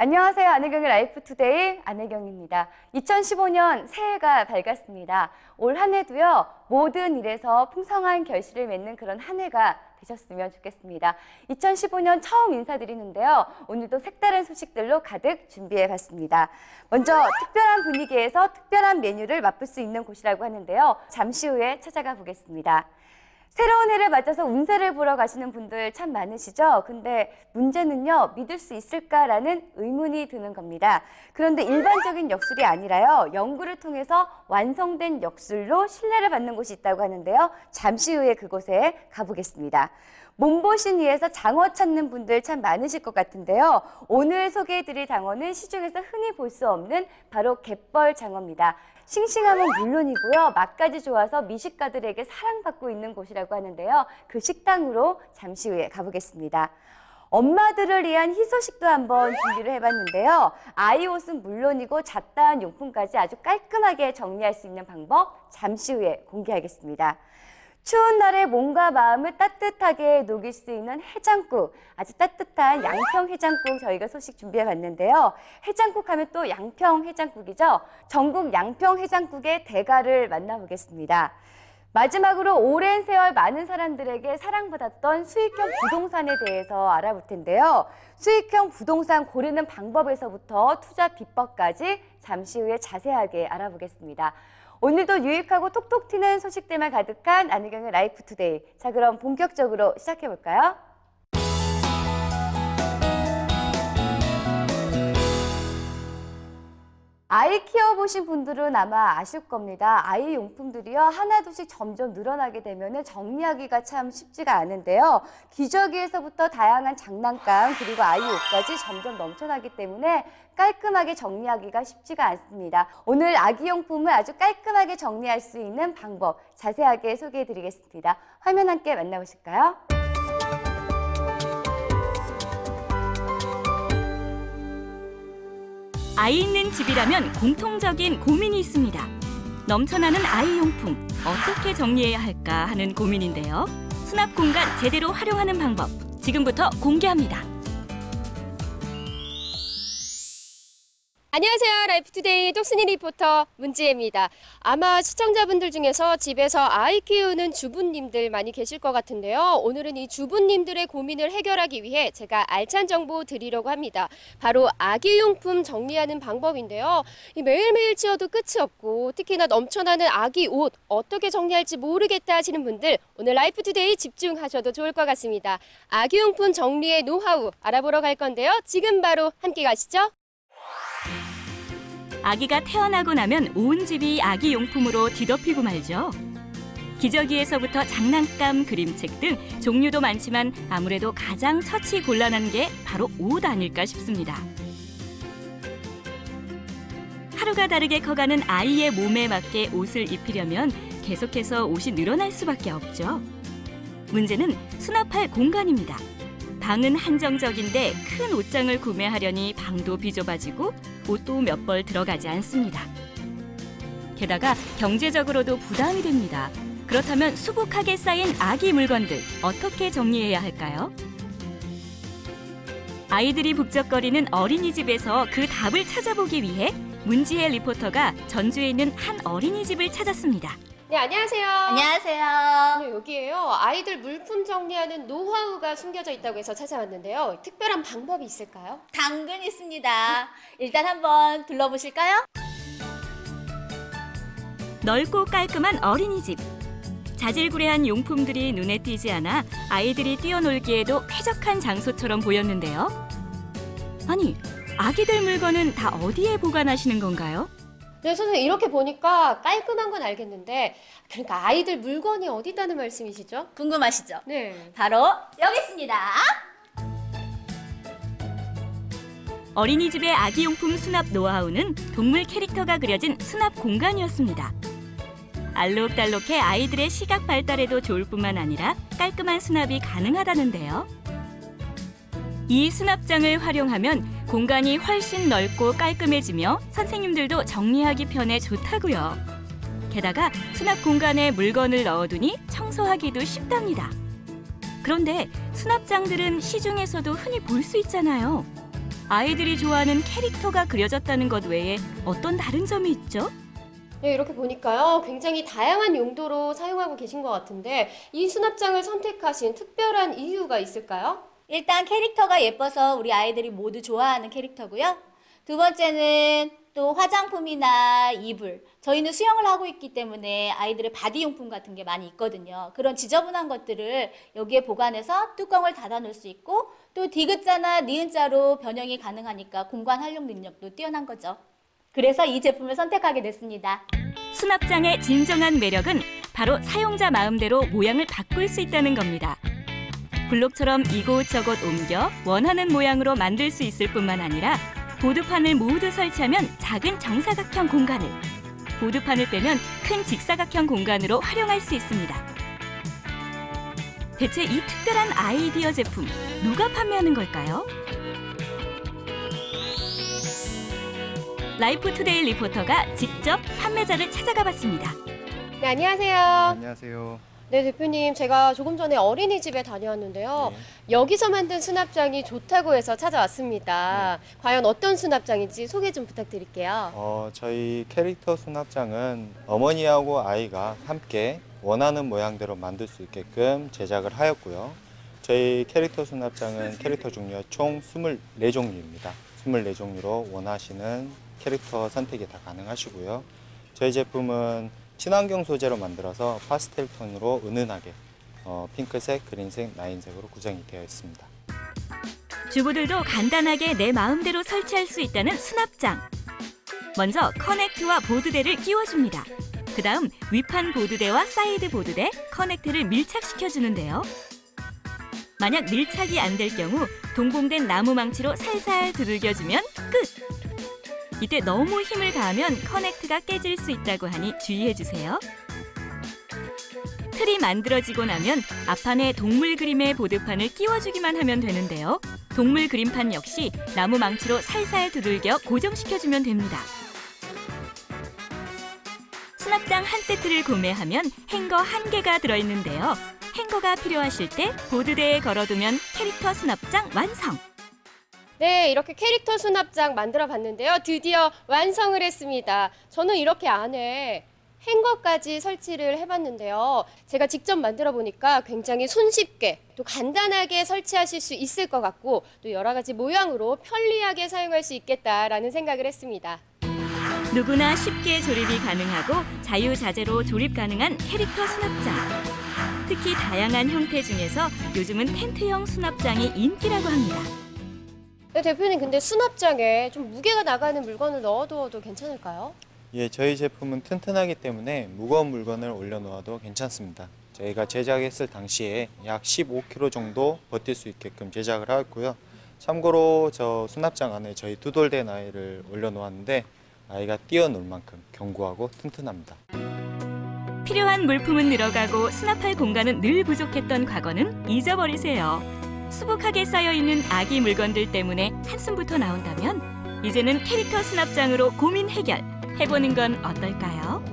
안녕하세요. 안혜경의 라이프투데이 안혜경입니다. 2015년 새해가 밝았습니다. 올 한 해도요, 모든 일에서 풍성한 결실을 맺는 그런 한 해가 되셨으면 좋겠습니다. 2015년 처음 인사드리는데요. 오늘도 색다른 소식들로 가득 준비해봤습니다. 먼저 특별한 분위기에서 특별한 메뉴를 맛볼 수 있는 곳이라고 하는데요. 잠시 후에 찾아가 보겠습니다. 새로운 해를 맞아서 운세를 보러 가시는 분들 참 많으시죠? 근데 문제는요, 믿을 수 있을까라는 의문이 드는 겁니다. 그런데 일반적인 역술이 아니라요, 연구를 통해서 완성된 역술로 신뢰를 받는 곳이 있다고 하는데요. 잠시 후에 그곳에 가보겠습니다. 몸보신 위에서 장어 찾는 분들 참 많으실 것 같은데요. 오늘 소개해드릴 장어는 시중에서 흔히 볼 수 없는 바로 갯벌장어입니다. 싱싱함은 물론이고요. 맛까지 좋아서 미식가들에게 사랑받고 있는 곳이라고 하는데요. 그 식당으로 잠시 후에 가보겠습니다. 엄마들을 위한 희소식도 한번 준비를 해봤는데요. 아이 옷은 물론이고 잡다한 용품까지 아주 깔끔하게 정리할 수 있는 방법 잠시 후에 공개하겠습니다. 추운 날에 몸과 마음을 따뜻하게 녹일 수 있는 해장국, 아주 따뜻한 양평 해장국 저희가 소식 준비해봤는데요. 해장국 하면 또 양평 해장국이죠. 전국 양평 해장국의 대가를 만나보겠습니다. 마지막으로 오랜 세월 많은 사람들에게 사랑받았던 수익형 부동산에 대해서 알아볼 텐데요. 수익형 부동산 고르는 방법에서부터 투자 비법까지 잠시 후에 자세하게 알아보겠습니다. 오늘도 유익하고 톡톡 튀는 소식들만 가득한 안혜경의 라이프투데이. 자, 그럼 본격적으로 시작해볼까요? 아이 키워보신 분들은 아마 아실 겁니다. 아이 용품들이요, 하나둘씩 점점 늘어나게 되면 정리하기가 참 쉽지가 않은데요. 기저귀에서부터 다양한 장난감 그리고 아이 옷까지 점점 넘쳐나기 때문에 깔끔하게 정리하기가 쉽지가 않습니다. 오늘 아기용품을 아주 깔끔하게 정리할 수 있는 방법 자세하게 소개해드리겠습니다. 화면 함께 만나보실까요? 아이 있는 집이라면 공통적인 고민이 있습니다. 넘쳐나는 아이 용품, 어떻게 정리해야 할까 하는 고민인데요. 수납 공간 제대로 활용하는 방법, 지금부터 공개합니다. 안녕하세요. 라이프투데이 똑순이 리포터 문지혜입니다. 아마 시청자분들 중에서 집에서 아이 키우는 주부님들 많이 계실 것 같은데요. 오늘은 이 주부님들의 고민을 해결하기 위해 제가 알찬 정보 드리려고 합니다. 바로 아기용품 정리하는 방법인데요. 매일매일 치워도 끝이 없고 특히나 넘쳐나는 아기 옷 어떻게 정리할지 모르겠다 하시는 분들 오늘 라이프투데이 집중하셔도 좋을 것 같습니다. 아기용품 정리의 노하우 알아보러 갈 건데요. 지금 바로 함께 가시죠. 아기가 태어나고 나면 온 집이 아기 용품으로 뒤덮이고 말죠. 기저귀에서부터 장난감, 그림책 등 종류도 많지만 아무래도 가장 처치 곤란한 게 바로 옷 아닐까 싶습니다. 하루가 다르게 커가는 아이의 몸에 맞게 옷을 입히려면 계속해서 옷이 늘어날 수밖에 없죠. 문제는 수납할 공간입니다. 방은 한정적인데 큰 옷장을 구매하려니 방도 비좁아지고 옷도 몇 벌 들어가지 않습니다. 게다가 경제적으로도 부담이 됩니다. 그렇다면 수북하게 쌓인 아기 물건들 어떻게 정리해야 할까요? 아이들이 북적거리는 어린이집에서 그 답을 찾아보기 위해 문지혜 리포터가 전주에 있는 한 어린이집을 찾았습니다. 네, 안녕하세요. 안녕하세요. 네, 여기에요. 아이들 물품 정리하는 노하우가 숨겨져 있다고 해서 찾아왔는데요. 특별한 방법이 있을까요? 당근 있습니다. 일단 한번 둘러보실까요? 넓고 깔끔한 어린이집. 자질구레한 용품들이 눈에 띄지 않아 아이들이 뛰어놀기에도 쾌적한 장소처럼 보였는데요. 아니, 아기들 물건은 다 어디에 보관하시는 건가요? 네, 선생님 이렇게 보니까 깔끔한 건 알겠는데 그러니까 아이들 물건이 어디 있다는 말씀이시죠? 궁금하시죠? 네. 바로 여기 있습니다. 어린이집의 아기용품 수납 노하우는 동물 캐릭터가 그려진 수납 공간이었습니다. 알록달록해 아이들의 시각 발달에도 좋을 뿐만 아니라 깔끔한 수납이 가능하다는데요. 이 수납장을 활용하면 공간이 훨씬 넓고 깔끔해지며 선생님들도 정리하기 편해 좋다고요. 게다가 수납 공간에 물건을 넣어두니 청소하기도 쉽답니다. 그런데 수납장들은 시중에서도 흔히 볼 수 있잖아요. 아이들이 좋아하는 캐릭터가 그려졌다는 것 외에 어떤 다른 점이 있죠? 네, 이렇게 보니까요. 굉장히 다양한 용도로 사용하고 계신 것 같은데 이 수납장을 선택하신 특별한 이유가 있을까요? 일단 캐릭터가 예뻐서 우리 아이들이 모두 좋아하는 캐릭터고요. 두 번째는 또 화장품이나 이불. 저희는 수영을 하고 있기 때문에 아이들의 바디용품 같은 게 많이 있거든요. 그런 지저분한 것들을 여기에 보관해서 뚜껑을 닫아 놓을 수 있고 또 디귿자나 니은자로 변형이 가능하니까 공간 활용 능력도 뛰어난 거죠. 그래서 이 제품을 선택하게 됐습니다. 수납장의 진정한 매력은 바로 사용자 마음대로 모양을 바꿀 수 있다는 겁니다. 블록처럼 이곳저곳 옮겨 원하는 모양으로 만들 수 있을 뿐만 아니라 보드판을 모두 설치하면 작은 정사각형 공간을, 보드판을 빼면 큰 직사각형 공간으로 활용할 수 있습니다. 대체 이 특별한 아이디어 제품, 누가 판매하는 걸까요? 라이프투데이 리포터가 직접 판매자를 찾아가 봤습니다. 네, 안녕하세요. 안녕하세요. 네, 대표님. 제가 조금 전에 어린이집에 다녀왔는데요. 여기서 만든 수납장이 좋다고 해서 찾아왔습니다. 과연 어떤 수납장인지 소개 좀 부탁드릴게요. 저희 캐릭터 수납장은 어머니하고 아이가 함께 원하는 모양대로 만들 수 있게끔 제작을 하였고요. 저희 캐릭터 수납장은 캐릭터 종류가 총 24종류입니다. 24종류로 원하시는 캐릭터 선택이 다 가능하시고요. 저희 제품은 친환경 소재로 만들어서 파스텔 톤으로 은은하게 핑크색, 그린색, 라인색으로 구성이 되어 있습니다. 주부들도 간단하게 내 마음대로 설치할 수 있다는 수납장. 먼저 커넥트와 보드대를 끼워줍니다. 그 다음 위판 보드대와 사이드 보드대, 커넥트를 밀착시켜주는데요. 만약 밀착이 안 될 경우 동봉된 나무 망치로 살살 두들겨주면 끝! 이때 너무 힘을 가하면 커넥트가 깨질 수 있다고 하니 주의해주세요. 틀이 만들어지고 나면 앞판에 동물 그림의 보드판을 끼워주기만 하면 되는데요. 동물 그림판 역시 나무 망치로 살살 두들겨 고정시켜주면 됩니다. 수납장 한 세트를 구매하면 행거 1개가 들어있는데요. 행거가 필요하실 때 보드대에 걸어두면 캐릭터 수납장 완성! 네, 이렇게 캐릭터 수납장 만들어 봤는데요. 드디어 완성을 했습니다. 저는 이렇게 안에 행거까지 설치를 해봤는데요. 제가 직접 만들어 보니까 굉장히 손쉽게 또 간단하게 설치하실 수 있을 것 같고 또 여러 가지 모양으로 편리하게 사용할 수 있겠다라는 생각을 했습니다. 누구나 쉽게 조립이 가능하고 자유자재로 조립 가능한 캐릭터 수납장. 특히 다양한 형태 중에서 요즘은 텐트형 수납장이 인기라고 합니다. 네, 대표님, 근데 수납장에 좀 무게가 나가는 물건을 넣어두어도 괜찮을까요? 예, 저희 제품은 튼튼하기 때문에 무거운 물건을 올려놓아도 괜찮습니다. 저희가 제작했을 당시에 약 15kg 정도 버틸 수 있게끔 제작을 하였고요. 참고로 저 수납장 안에 저희 두돌된 아이를 올려놓았는데 아이가 뛰어놀 만큼 견고하고 튼튼합니다. 필요한 물품은 늘어가고 수납할 공간은 늘 부족했던 과거는 잊어버리세요. 수북하게 쌓여있는 아기 물건들 때문에 한숨부터 나온다면 이제는 캐릭터 수납장으로 고민 해결 해보는 건 어떨까요?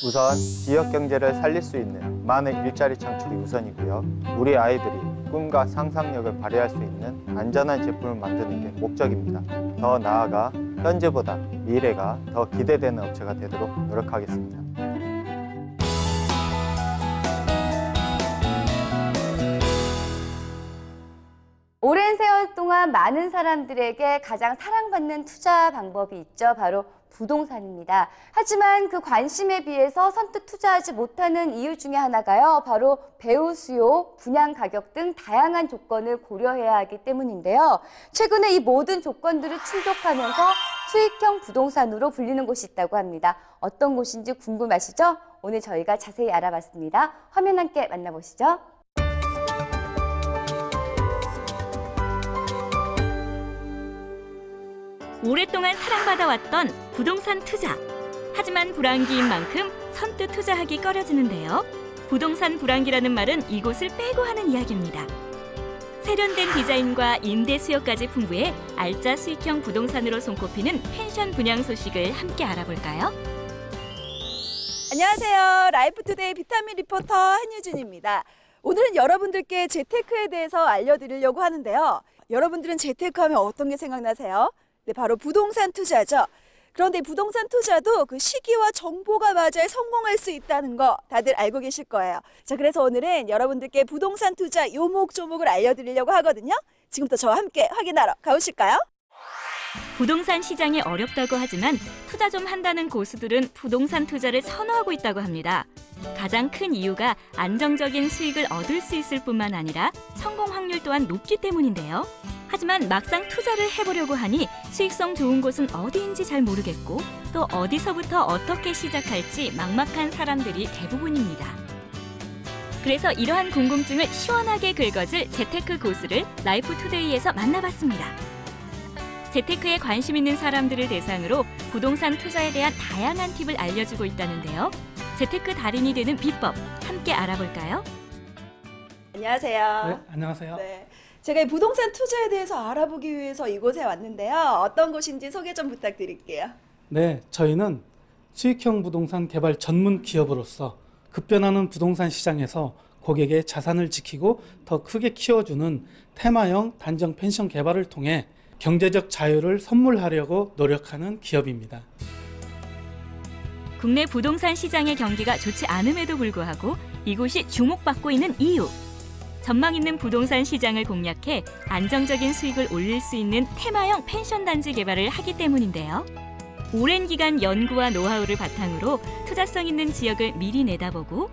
우선 지역 경제를 살릴 수 있는 많은 일자리 창출이 우선이고요. 우리 아이들이 꿈과 상상력을 발휘할 수 있는 안전한 제품을 만드는 게 목적입니다. 더 나아가 현재보다 미래가 더 기대되는 업체가 되도록 노력하겠습니다. 오랜 세월 동안 많은 사람들에게 가장 사랑받는 투자 방법이 있죠. 바로 부동산입니다. 하지만 그 관심에 비해서 선뜻 투자하지 못하는 이유 중에 하나가요. 바로 배우 수요, 분양 가격 등 다양한 조건을 고려해야 하기 때문인데요. 최근에 이 모든 조건들을 충족하면서 수익형 부동산으로 불리는 곳이 있다고 합니다. 어떤 곳인지 궁금하시죠? 오늘 저희가 자세히 알아봤습니다. 화면 함께 만나보시죠. 오랫동안 사랑받아왔던 부동산 투자. 하지만 불황기인 만큼 선뜻 투자하기 꺼려지는데요. 부동산 불황기라는 말은 이곳을 빼고 하는 이야기입니다. 세련된 디자인과 임대 수요까지 풍부해 알짜 수익형 부동산으로 손꼽히는 펜션 분양 소식을 함께 알아볼까요? 안녕하세요. 라이프투데이 비타민 리포터 한유준입니다. 오늘은 여러분들께 재테크에 대해서 알려드리려고 하는데요. 여러분들은 재테크 하면 어떤 게 생각나세요? 네, 바로 부동산 투자죠. 그런데 이 부동산 투자도 그 시기와 정보가 맞아야 성공할 수 있다는 거 다들 알고 계실 거예요. 자, 그래서 오늘은 여러분들께 부동산 투자 요목조목을 알려드리려고 하거든요. 지금부터 저와 함께 확인하러 가보실까요? 부동산 시장이 어렵다고 하지만 투자 좀 한다는 고수들은 부동산 투자를 선호하고 있다고 합니다. 가장 큰 이유가 안정적인 수익을 얻을 수 있을 뿐만 아니라 성공 확률 또한 높기 때문인데요. 하지만 막상 투자를 해보려고 하니 수익성 좋은 곳은 어디인지 잘 모르겠고 또 어디서부터 어떻게 시작할지 막막한 사람들이 대부분입니다. 그래서 이러한 궁금증을 시원하게 긁어줄 재테크 고수를 라이프투데이에서 만나봤습니다. 재테크에 관심 있는 사람들을 대상으로 부동산 투자에 대한 다양한 팁을 알려주고 있다는데요. 재테크 달인이 되는 비법 함께 알아볼까요? 안녕하세요. 네, 안녕하세요. 네, 제가 이 부동산 투자에 대해서 알아보기 위해서 이곳에 왔는데요. 어떤 곳인지 소개 좀 부탁드릴게요. 네, 저희는 수익형 부동산 개발 전문 기업으로서 급변하는 부동산 시장에서 고객의 자산을 지키고 더 크게 키워주는 테마형 단정 펜션 개발을 통해 경제적 자유를 선물하려고 노력하는 기업입니다. 국내 부동산 시장의 경기가 좋지 않음에도 불구하고 이곳이 주목받고 있는 이유. 전망 있는 부동산 시장을 공략해 안정적인 수익을 올릴 수 있는 테마형 펜션 단지 개발을 하기 때문인데요. 오랜 기간 연구와 노하우를 바탕으로 투자성 있는 지역을 미리 내다보고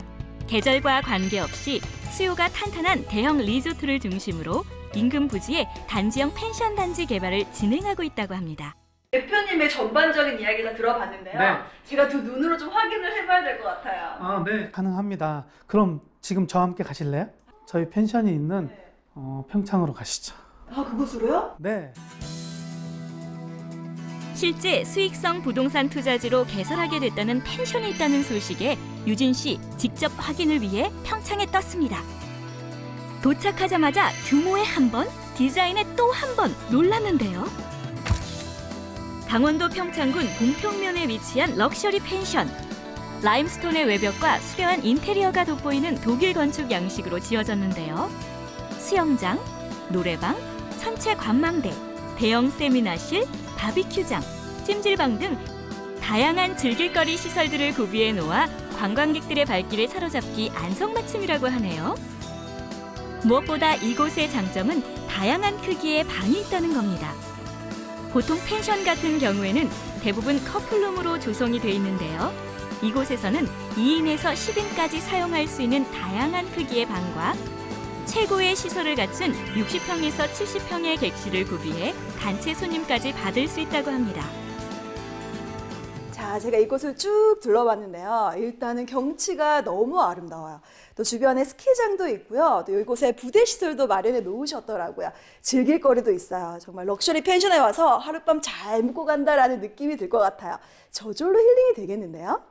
계절과 관계없이 수요가 탄탄한 대형 리조트를 중심으로 인근 부지에 단지형 펜션 단지 개발을 진행하고 있다고 합니다. 대표님의 전반적인 이야기 다 들어봤는데요. 네. 제가 두 눈으로 좀 확인을 해봐야 될 것 같아요. 네. 가능합니다. 그럼 지금 저와 함께 가실래요? 저희 펜션이 있는 평창으로 가시죠. 아, 그곳으로요? 네. 실제 수익성 부동산 투자지로 개설하게 됐다는 펜션이 있다는 소식에 유진 씨 직접 확인을 위해 평창에 떴습니다. 도착하자마자 규모에 한 번, 디자인에 또 한 번 놀랐는데요. 강원도 평창군 봉평면에 위치한 럭셔리 펜션. 라임스톤의 외벽과 수려한 인테리어가 돋보이는 독일 건축 양식으로 지어졌는데요. 수영장, 노래방, 천체 관망대, 대형 세미나실, 바비큐장, 찜질방 등 다양한 즐길거리 시설들을 구비해 놓아 관광객들의 발길을 사로잡기 안성맞춤이라고 하네요. 무엇보다 이곳의 장점은 다양한 크기의 방이 있다는 겁니다. 보통 펜션 같은 경우에는 대부분 커플룸으로 조성이 돼 있는데요. 이곳에서는 2인에서 10인까지 사용할 수 있는 다양한 크기의 방과 최고의 시설을 갖춘 60평에서 70평의 객실을 구비해 단체 손님까지 받을 수 있다고 합니다. 자, 제가 이곳을 쭉 둘러봤는데요. 일단은 경치가 너무 아름다워요. 또 주변에 스키장도 있고요. 또 이곳에 부대시설도 마련해 놓으셨더라고요. 즐길 거리도 있어요. 정말 럭셔리 펜션에 와서 하룻밤 잘 묵고 간다라는 느낌이 들 것 같아요. 저절로 힐링이 되겠는데요.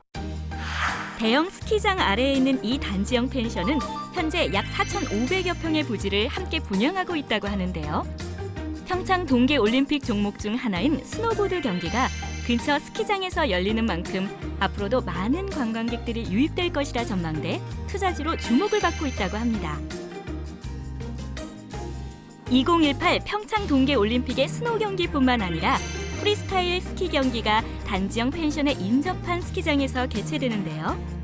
대형 스키장 아래에 있는 이 단지형 펜션은 현재 약 4,500여 평의 부지를 함께 분양하고 있다고 하는데요. 평창 동계올림픽 종목 중 하나인 스노보드 경기가 근처 스키장에서 열리는 만큼 앞으로도 많은 관광객들이 유입될 것이라 전망돼 투자지로 주목을 받고 있다고 합니다. 2018 평창 동계올림픽의 스노 경기뿐만 아니라 프리스타일 스키 경기가 단지형 펜션에 인접한 스키장에서 개최되는데요.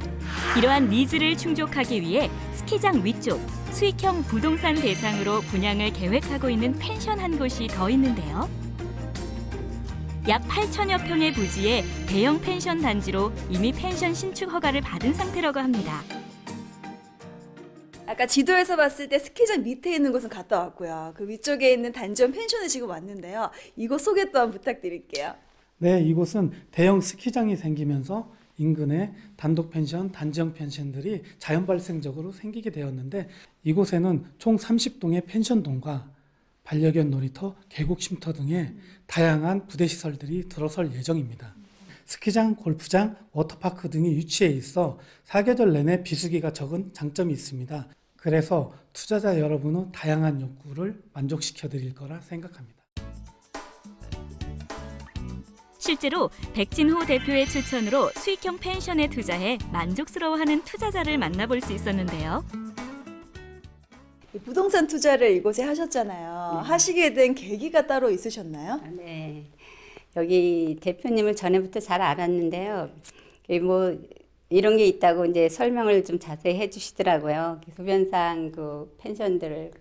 이러한 니즈를 충족하기 위해 스키장 위쪽 수익형 부동산 대상으로 분양을 계획하고 있는 펜션 한 곳이 더 있는데요. 약 8천여 평의 부지에 대형 펜션 단지로 이미 펜션 신축 허가를 받은 상태라고 합니다. 아까 지도에서 봤을 때 스키장 밑에 있는 곳은 갔다 왔고요. 그 위쪽에 있는 단지형 펜션에 지금 왔는데요. 이곳 소개 또한 부탁드릴게요. 네, 이곳은 대형 스키장이 생기면서 인근에 단독 펜션, 단지형 펜션들이 자연 발생적으로 생기게 되었는데 이곳에는 총 30동의 펜션동과 반려견 놀이터, 계곡 쉼터 등의 다양한 부대시설들이 들어설 예정입니다. 스키장, 골프장, 워터파크 등이 위치해 있어 사계절 내내 비수기가 적은 장점이 있습니다. 그래서 투자자 여러분의 다양한 욕구를 만족시켜 드릴 거라 생각합니다. 실제로 백진호 대표의 추천으로 수익형 펜션에 투자해 만족스러워하는 투자자를 만나볼 수 있었는데요. 부동산 투자를 이곳에 하셨잖아요. 하시게 된 계기가 따로 있으셨나요? 네. 여기 대표님을 전에부터 잘 알았는데요. 뭐 이런 게 있다고 이제 설명을 좀 자세히 해주시더라고요. 소변상 그 펜션들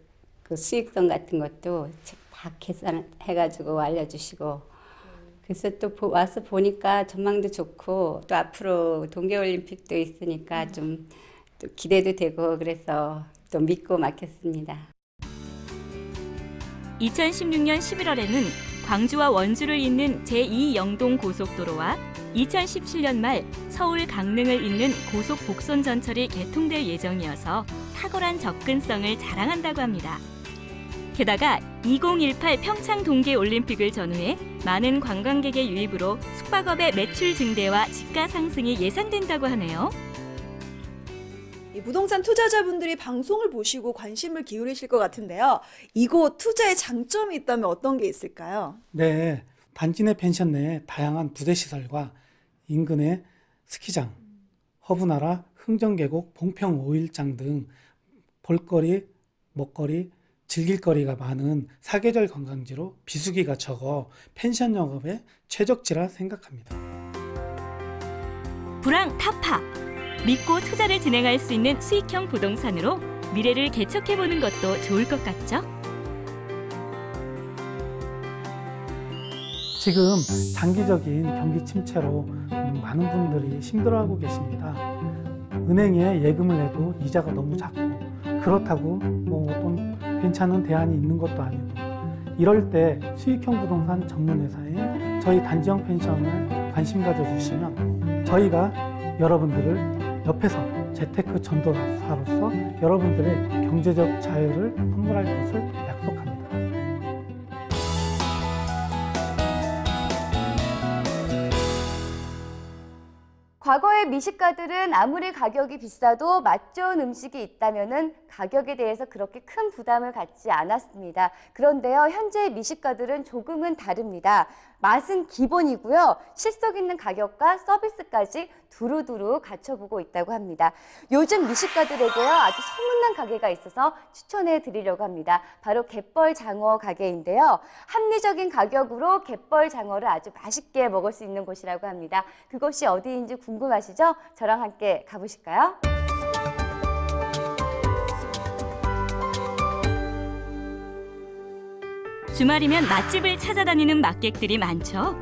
그 수익성 같은 것도 다 계산해가지고 알려주시고. 그래서 또 와서 보니까 전망도 좋고 또 앞으로 동계올림픽도 있으니까 좀 또 기대도 되고 그래서 또 믿고 맡겼습니다. 2016년 11월에는 광주와 원주를 잇는 제2영동 고속도로와 2017년 말 서울 강릉을 잇는 고속 복선 전철이 개통될 예정이어서 탁월한 접근성을 자랑한다고 합니다. 게다가 2018 평창 동계올림픽을 전후해 많은 관광객의 유입으로 숙박업의 매출 증대와 집가 상승이 예상된다고 하네요. 이 부동산 투자자분들이 방송을 보시고 관심을 기울이실 것 같은데요. 이곳 투자의 장점이 있다면 어떤 게 있을까요? 네, 단지 내 펜션 내에 다양한 부대시설과 인근의 스키장, 허브나라, 흥정계곡, 봉평 5일장 등 볼거리, 먹거리, 즐길거리가 많은 사계절 관광지로 비수기가 적어 펜션 영업에 최적지라 생각합니다. 불황 타파, 믿고 투자를 진행할 수 있는 수익형 부동산으로 미래를 개척해보는 것도 좋을 것 같죠? 지금 장기적인 경기 침체로 많은 분들이 힘들어하고 계십니다. 은행에 예금을 내도 이자가 너무 작고 그렇다고 뭐 어떤 괜찮은 대안이 있는 것도 아니고 이럴 때 수익형 부동산 전문 회사인 저희 단지형 펜션에 관심 가져주시면 저희가 여러분들을 옆에서 재테크 전도사로서 여러분들의 경제적 자유를 선물할 것을 약속합니다. 과거의 미식가들은 아무리 가격이 비싸도 맛 좋은 음식이 있다면은 가격에 대해서 그렇게 큰 부담을 갖지 않았습니다. 그런데요, 현재의 미식가들은 조금은 다릅니다. 맛은 기본이고요. 실속 있는 가격과 서비스까지 두루두루 갖춰보고 있다고 합니다. 요즘 미식가들에게요, 아주 소문난 가게가 있어서 추천해 드리려고 합니다. 바로 갯벌 장어 가게인데요. 합리적인 가격으로 갯벌 장어를 아주 맛있게 먹을 수 있는 곳이라고 합니다. 그곳이 어디인지 궁금하시죠? 저랑 함께 가보실까요? 주말이면 맛집을 찾아다니는 맛객들이 많죠.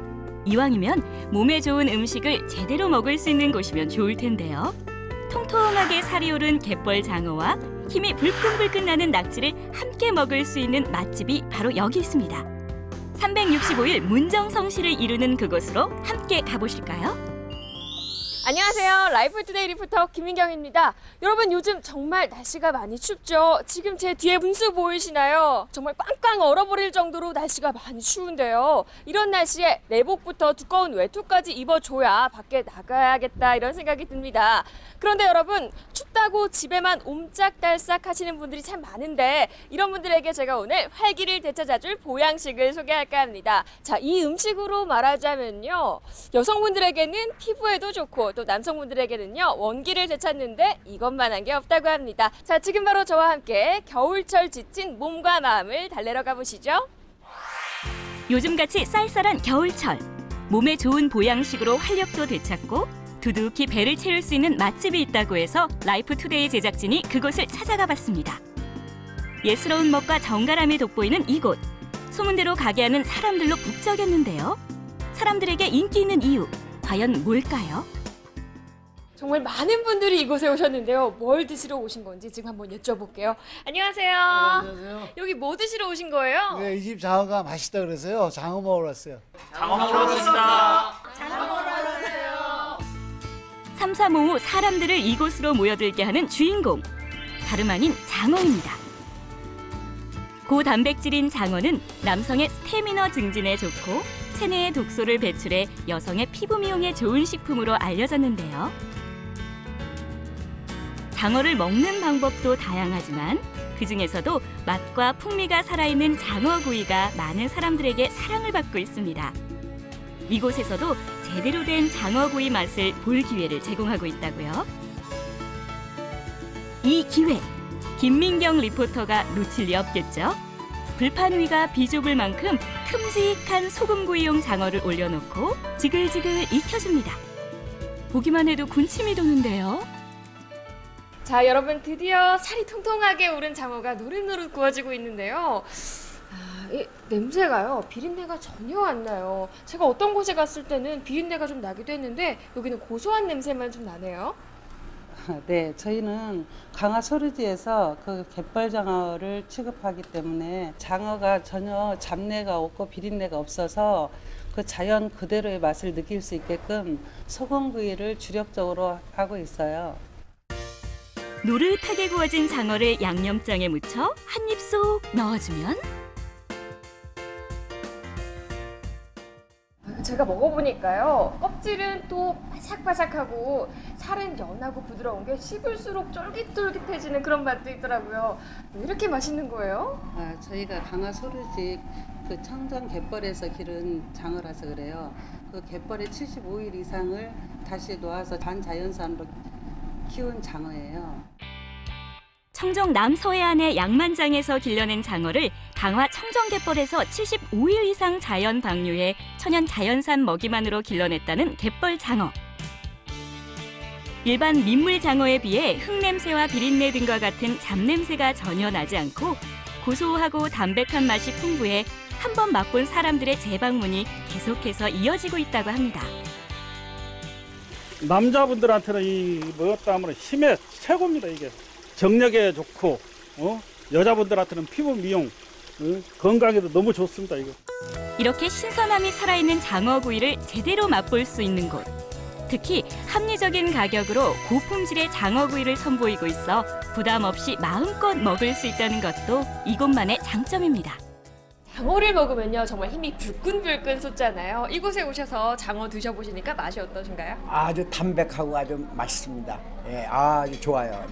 이왕이면 몸에 좋은 음식을 제대로 먹을 수 있는 곳이면 좋을 텐데요. 통통하게 살이 오른 갯벌 장어와 힘이 불끈불끈 나는 낙지를 함께 먹을 수 있는 맛집이 바로 여기 있습니다. 365일 문정성시를 이루는 그곳으로 함께 가보실까요? 안녕하세요. 라이프투데이 리포터 김민경입니다. 여러분, 요즘 정말 날씨가 많이 춥죠? 지금 제 뒤에 분수 보이시나요? 정말 꽝꽝 얼어버릴 정도로 날씨가 많이 추운데요. 이런 날씨에 내복부터 두꺼운 외투까지 입어줘야 밖에 나가야겠다 이런 생각이 듭니다. 그런데 여러분, 춥다고 집에만 옴짝달싹 하시는 분들이 참 많은데 이런 분들에게 제가 오늘 활기를 되찾아줄 보양식을 소개할까 합니다. 자, 이 음식으로 말하자면요, 여성분들에게는 피부에도 좋고 또 남성분들에게는요, 원기를 되찾는데 이것만한 게 없다고 합니다. 자, 지금 바로 저와 함께 겨울철 지친 몸과 마음을 달래러 가보시죠. 요즘같이 쌀쌀한 겨울철, 몸에 좋은 보양식으로 활력도 되찾고 두둑히 배를 채울 수 있는 맛집이 있다고 해서 라이프투데이 제작진이 그곳을 찾아가 봤습니다. 예스러운 멋과 정갈함이 돋보이는 이곳, 소문대로 가게 하는 사람들로 북적였는데요. 사람들에게 인기 있는 이유, 과연 뭘까요? 정말 많은 분들이 이곳에 오셨는데요. 뭘 드시러 오신 건지 지금 한번 여쭤볼게요. 안녕하세요. 안녕하세요. 여기 뭐 드시러 오신 거예요? 네, 이 집 장어가 맛있다 그래서요. 장어 먹으러 왔어요. 장어 먹으러 왔습니다. 3, 4, 5 사람들을 이곳으로 모여들게 하는 주인공, 다름 아닌 장어입니다. 고단백질인 장어는 남성의 스태미너 증진에 좋고 체내의 독소를 배출해 여성의 피부 미용에 좋은 식품으로 알려졌는데요. 장어를 먹는 방법도 다양하지만 그중에서도 맛과 풍미가 살아있는 장어구이가 많은 사람들에게 사랑을 받고 있습니다. 이곳에서도 제대로 된 장어구이 맛을 볼 기회를 제공하고 있다고요. 이 기회, 김민경 리포터가 놓칠 리 없겠죠. 불판 위가 비좁을 만큼 큼직한 소금구이용 장어를 올려놓고 지글지글 익혀줍니다. 보기만 해도 군침이 도는데요. 자, 여러분 드디어 살이 통통하게 오른 장어가 노릇노릇 구워지고 있는데요. 이 냄새가요, 비린내가 전혀 안 나요. 제가 어떤 곳에 갔을 때는 비린내가 좀 나기도 했는데 여기는 고소한 냄새만 좀 나네요. 네, 저희는 강화 소르지에서 그 갯벌장어를 취급하기 때문에 장어가 전혀 잡내가 없고 비린내가 없어서 그 자연 그대로의 맛을 느낄 수 있게끔 소금구이를 주력적으로 하고 있어요. 노릇하게 구워진 장어를 양념장에 묻혀 한 입 쏙 넣어주면 제가 먹어보니까요, 껍질은 또 바삭바삭하고 살은 연하고 부드러운 게 씹을수록 쫄깃쫄깃해지는 그런 맛도 있더라고요. 왜 이렇게 맛있는 거예요? 저희가 강화 소르지 그 청정 갯벌에서 기른 장어라서 그래요. 그 갯벌에 75일 이상을 다시 놓아서 반자연산으로 키운 장어예요. 청정 남서해안의 양만장에서 길러낸 장어를 강화 청정갯벌에서 75일 이상 자연 방류해 천연 자연산 먹이만으로 길러냈다는 갯벌 장어. 일반 민물 장어에 비해 흙냄새와 비린내 등과 같은 잡냄새가 전혀 나지 않고 고소하고 담백한 맛이 풍부해 한 번 맛본 사람들의 재방문이 계속해서 이어지고 있다고 합니다. 남자분들한테는 이 먹었다 하면 힘에 최고입니다. 이게 정력에 좋고 여자분들한테는 피부 미용 건강에도 너무 좋습니다. 이거. 이렇게 신선함이 살아있는 장어구이를 제대로 맛볼 수 있는 곳. 특히 합리적인 가격으로 고품질의 장어구이를 선보이고 있어 부담 없이 마음껏 먹을 수 있다는 것도 이곳만의 장점입니다. 장어를 먹으면요, 정말 힘이 불끈불끈 솟잖아요. 이곳에 오셔서 장어 드셔보시니까 맛이 어떠신가요? 아주 담백하고 아주 맛있습니다. 예, 아주 좋아요.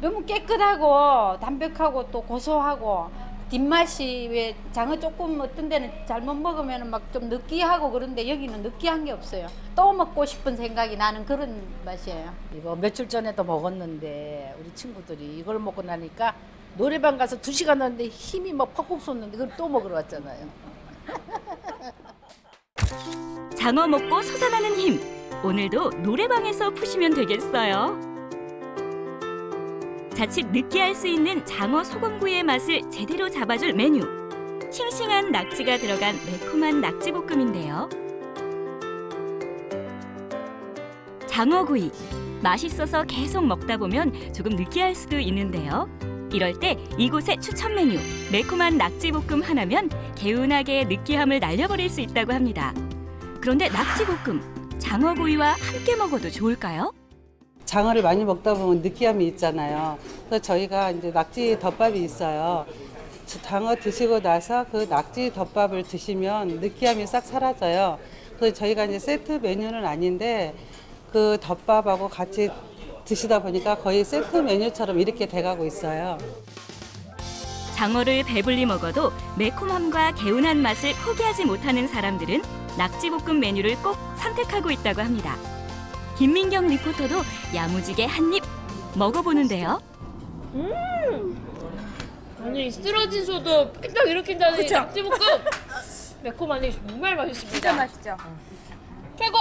너무 깨끗하고 담백하고 또 고소하고 뒷맛이 왜 장어 조금 어떤 데는 잘못 먹으면 막 좀 느끼하고 그런데 여기는 느끼한 게 없어요. 또 먹고 싶은 생각이 나는 그런 맛이에요. 이거 며칠 전에도 먹었는데 우리 친구들이 이걸 먹고 나니까 노래방 가서 2시간 하는데 힘이 막 퍽퍽 솟는데 그걸 또 먹으러 왔잖아요. 장어 먹고 솟아나는 힘. 오늘도 노래방에서 푸시면 되겠어요. 자칫 느끼할 수 있는 장어 소금구이의 맛을 제대로 잡아줄 메뉴. 싱싱한 낙지가 들어간 매콤한 낙지볶음인데요. 장어구이. 맛있어서 계속 먹다 보면 조금 느끼할 수도 있는데요. 이럴 때 이곳의 추천 메뉴, 매콤한 낙지볶음 하나면 개운하게 느끼함을 날려버릴 수 있다고 합니다. 그런데 낙지볶음, 장어구이와 함께 먹어도 좋을까요? 장어를 많이 먹다 보면 느끼함이 있잖아요. 그래서 저희가 이제 낙지 덮밥이 있어요. 장어 드시고 나서 그 낙지 덮밥을 드시면 느끼함이 싹 사라져요. 그래서 저희가 이제 세트 메뉴는 아닌데 그 덮밥하고 같이 드시다 보니까 거의 세트 메뉴처럼 이렇게 돼가고 있어요. 장어를 배불리 먹어도 매콤함과 개운한 맛을 포기하지 못하는 사람들은 낙지볶음 메뉴를 꼭 선택하고 있다고 합니다. 김민경 리포터도 야무지게 한 입 먹어보는데요. 아니, 쓰러진 소도 삐딱 일으킨다는 이 낙지볶음! 매콤하니 정말 맛있습니다. 진짜 맛있죠? 최고!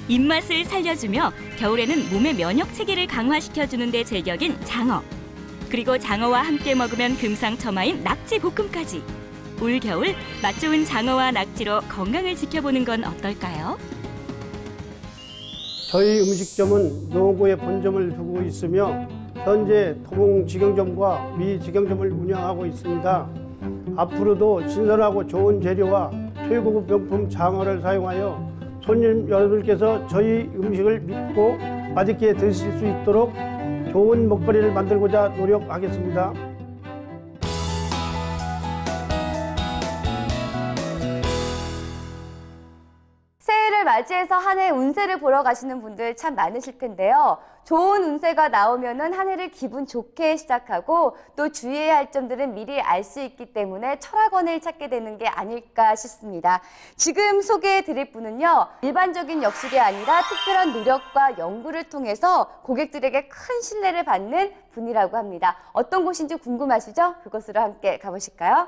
입맛을 살려주며 겨울에는 몸의 면역 체계를 강화시켜주는 데 제격인 장어. 그리고 장어와 함께 먹으면 금상첨화인 낙지볶음까지. 올 겨울 맛 좋은 장어와 낙지로 건강을 지켜보는 건 어떨까요? 저희 음식점은 노구에 본점을 두고 있으며 현재 도봉 직영점과 위 직영점을 운영하고 있습니다. 앞으로도 신선하고 좋은 재료와 최고급 명품 장어를 사용하여 손님 여러분께서 저희 음식을 믿고 맛있게 드실 수 있도록 좋은 먹거리를 만들고자 노력하겠습니다. 새해를 맞이해서 한 해 운세를 보러 가시는 분들 참 많으실 텐데요. 좋은 운세가 나오면은 한 해를 기분 좋게 시작하고 또 주의해야 할 점들은 미리 알 수 있기 때문에 철학원을 찾게 되는 게 아닐까 싶습니다. 지금 소개해 드릴 분은요. 일반적인 역술이 아니라 특별한 노력과 연구를 통해서 고객들에게 큰 신뢰를 받는 분이라고 합니다. 어떤 곳인지 궁금하시죠? 그곳으로 함께 가보실까요?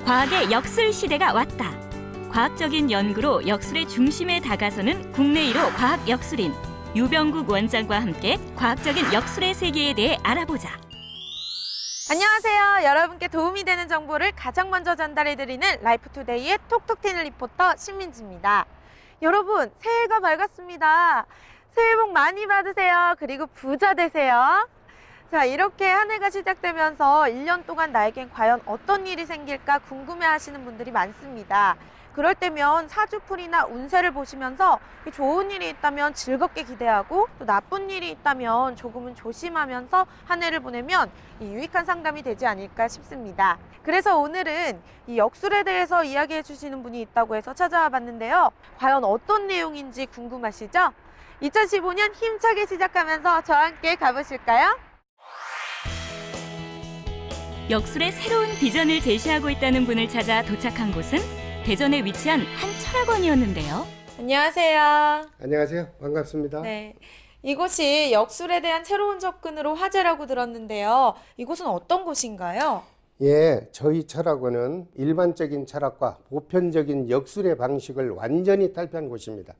과학의 역술 시대가 왔다. 과학적인 연구로 역술의 중심에 다가서는 국내 1호 과학 역술인 유병국 원장과 함께 과학적인 역술의 세계에 대해 알아보자. 안녕하세요. 여러분께 도움이 되는 정보를 가장 먼저 전달해드리는 라이프투데이의 톡톡 튀는 리포터 신민지입니다. 여러분, 새해가 밝았습니다. 새해 복 많이 받으세요. 그리고 부자 되세요. 자, 이렇게 한 해가 시작되면서 1년 동안 나에겐 과연 어떤 일이 생길까 궁금해하시는 분들이 많습니다. 그럴 때면 사주풀이나 운세를 보시면서 좋은 일이 있다면 즐겁게 기대하고 또 나쁜 일이 있다면 조금은 조심하면서 한 해를 보내면 유익한 상담이 되지 않을까 싶습니다. 그래서 오늘은 이 역술에 대해서 이야기해 주시는 분이 있다고 해서 찾아와 봤는데요. 과연 어떤 내용인지 궁금하시죠? 2015년 힘차게 시작하면서 저와 함께 가보실까요? 역술의 새로운 비전을 제시하고 있다는 분을 찾아 도착한 곳은 대전에 위치한 한 철학원이었는데요. 안녕하세요. 안녕하세요. 반갑습니다. 네, 이곳이 역술에 대한 새로운 접근으로 화제라고 들었는데요. 이곳은 어떤 곳인가요? 예, 저희 철학원은 일반적인 철학과 보편적인 역술의 방식을 완전히 탈피한 곳입니다.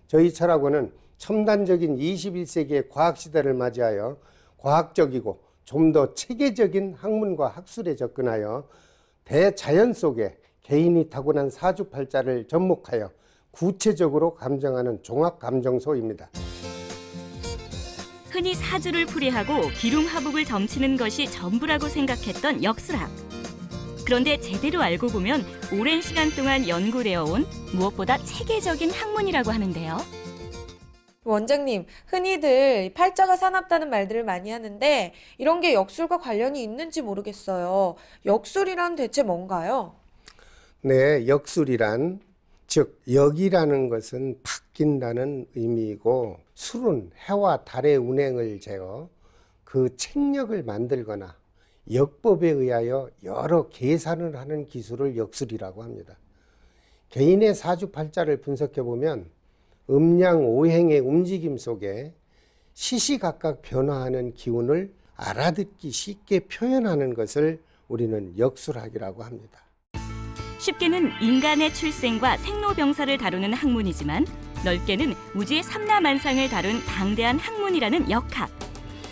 저희 철학원은 첨단적인 21세기의 과학시대를 맞이하여 과학적이고 좀 더 체계적인 학문과 학술에 접근하여 대자연 속에 개인이 타고난 사주팔자를 접목하여 구체적으로 감정하는 종합감정소입니다. 흔히 사주를 풀이하고 기lum화복을 점치는 것이 전부라고 생각했던 역술학. 그런데 제대로 알고 보면 오랜 시간 동안 연구되어 온 무엇보다 체계적인 학문이라고 하는데요. 원장님, 흔히들 팔자가 사납다는 말들을 많이 하는데 이런 게 역술과 관련이 있는지 모르겠어요. 역술이란 대체 뭔가요? 네, 역술이란 즉 역이라는 것은 바뀐다는 의미이고 술은 해와 달의 운행을 재어 그 책력을 만들거나 역법에 의하여 여러 계산을 하는 기술을 역술이라고 합니다. 개인의 사주팔자를 분석해 보면 음양오행의 움직임 속에 시시각각 변화하는 기운을 알아듣기 쉽게 표현하는 것을 우리는 역술학이라고 합니다. 쉽게는 인간의 출생과 생로병사를 다루는 학문이지만 넓게는 우주의 삼라만상을 다룬 방대한 학문이라는 역학.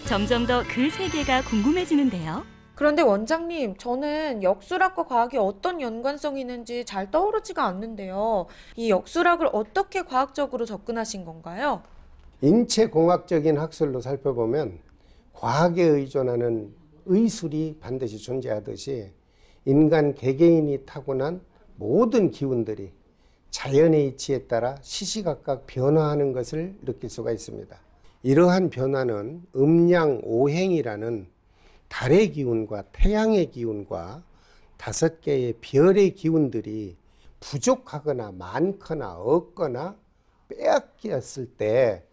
점점 더 그 세계가 궁금해지는데요. 그런데 원장님, 저는 역술학과 과학이 어떤 연관성이 있는지 잘 떠오르지가 않는데요. 이 역술학을 어떻게 과학적으로 접근하신 건가요? 인체공학적인 학술로 살펴보면 과학에 의존하는 의술이 반드시 존재하듯이 인간 개개인이 타고난 모든 기운들이 자연의 이치에 따라 시시각각 변화하는 것을 느낄 수가 있습니다. 이러한 변화는 음양오행이라는 달의 기운과 태양의 기운과 5개의 별의 기운들이 부족하거나 많거나 없거나 빼앗겼을 때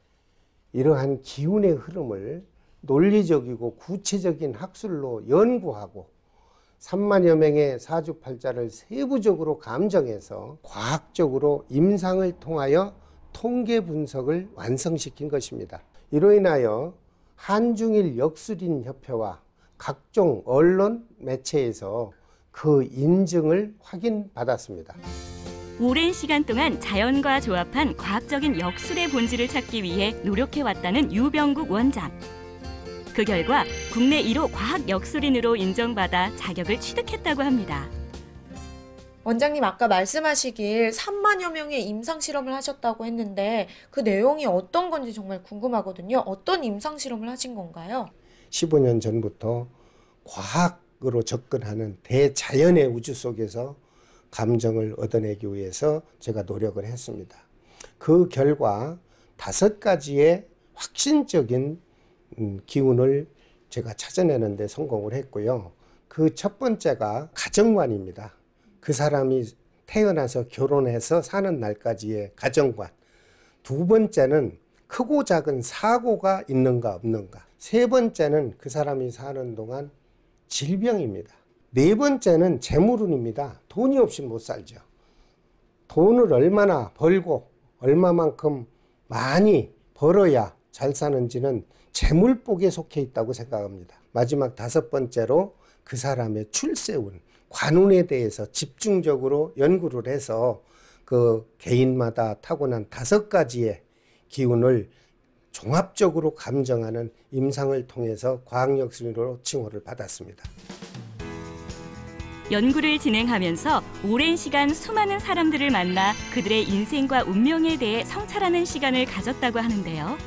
이러한 기운의 흐름을 논리적이고 구체적인 학술로 연구하고 3만여 명의 사주팔자를 세부적으로 감정해서 과학적으로 임상을 통하여 통계 분석을 완성시킨 것입니다. 이로 인하여 한중일 역술인 협회와 각종 언론 매체에서 그 인증을 확인받았습니다. 오랜 시간 동안 자연과 조합한 과학적인 역술의 본질을 찾기 위해 노력해왔다는 유병국 원장. 그 결과 국내 1호 과학 역술인으로 인정받아 자격을 취득했다고 합니다. 원장님, 아까 말씀하시길 3만여 명의 임상실험을 하셨다고 했는데 그 내용이 어떤 건지 정말 궁금하거든요. 어떤 임상실험을 하신 건가요? 15년 전부터 과학으로 접근하는 대자연의 우주 속에서 감정을 얻어내기 위해서 제가 노력을 했습니다. 그 결과 5가지의 확신적인 기운을 제가 찾아내는 데 성공을 했고요. 그 첫 번째가 가정관입니다. 그 사람이 태어나서 결혼해서 사는 날까지의 가정관. 두 번째는 크고 작은 사고가 있는가 없는가. 세 번째는 그 사람이 사는 동안 질병입니다. 네 번째는 재물운입니다. 돈이 없이 못 살죠. 돈을 얼마나 벌고 얼마만큼 많이 벌어야 잘 사는지는 재물복에 속해 있다고 생각합니다. 마지막 다섯 번째로 그 사람의 출세운, 관운에 대해서 집중적으로 연구를 해서 그 개인마다 타고난 5가지의 기운을 종합적으로 감정하는 임상을 통해서 과학역술인으로 칭호를 받았습니다. 연구를 진행하면서 오랜 시간 수많은 사람들을 만나 그들의 인생과 운명에 대해 성찰하는 시간을 가졌다고 하는데요.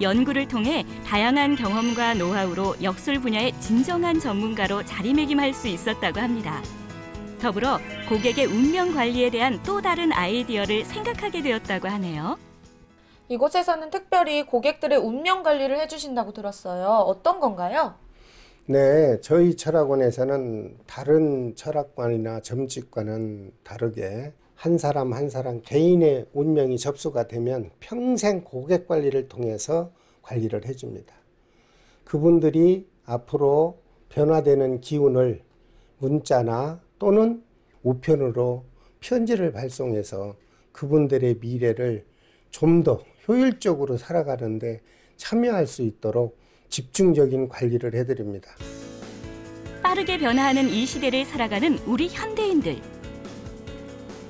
연구를 통해 다양한 경험과 노하우로 역술 분야의 진정한 전문가로 자리매김할 수 있었다고 합니다. 더불어 고객의 운명 관리에 대한 또 다른 아이디어를 생각하게 되었다고 하네요. 이곳에서는 특별히 고객들의 운명 관리를 해주신다고 들었어요. 어떤 건가요? 네, 저희 철학원에서는 다른 철학관이나 점집과는 다르게 한 사람 한 사람 개인의 운명이 접수가 되면 평생 고객 관리를 통해서 관리를 해줍니다. 그분들이 앞으로 변화되는 기운을 문자나 또는 우편으로 편지를 발송해서 그분들의 미래를 좀 더 효율적으로 살아가는데 참여할 수 있도록 집중적인 관리를 해드립니다. 빠르게 변화하는 이 시대를 살아가는 우리 현대인들.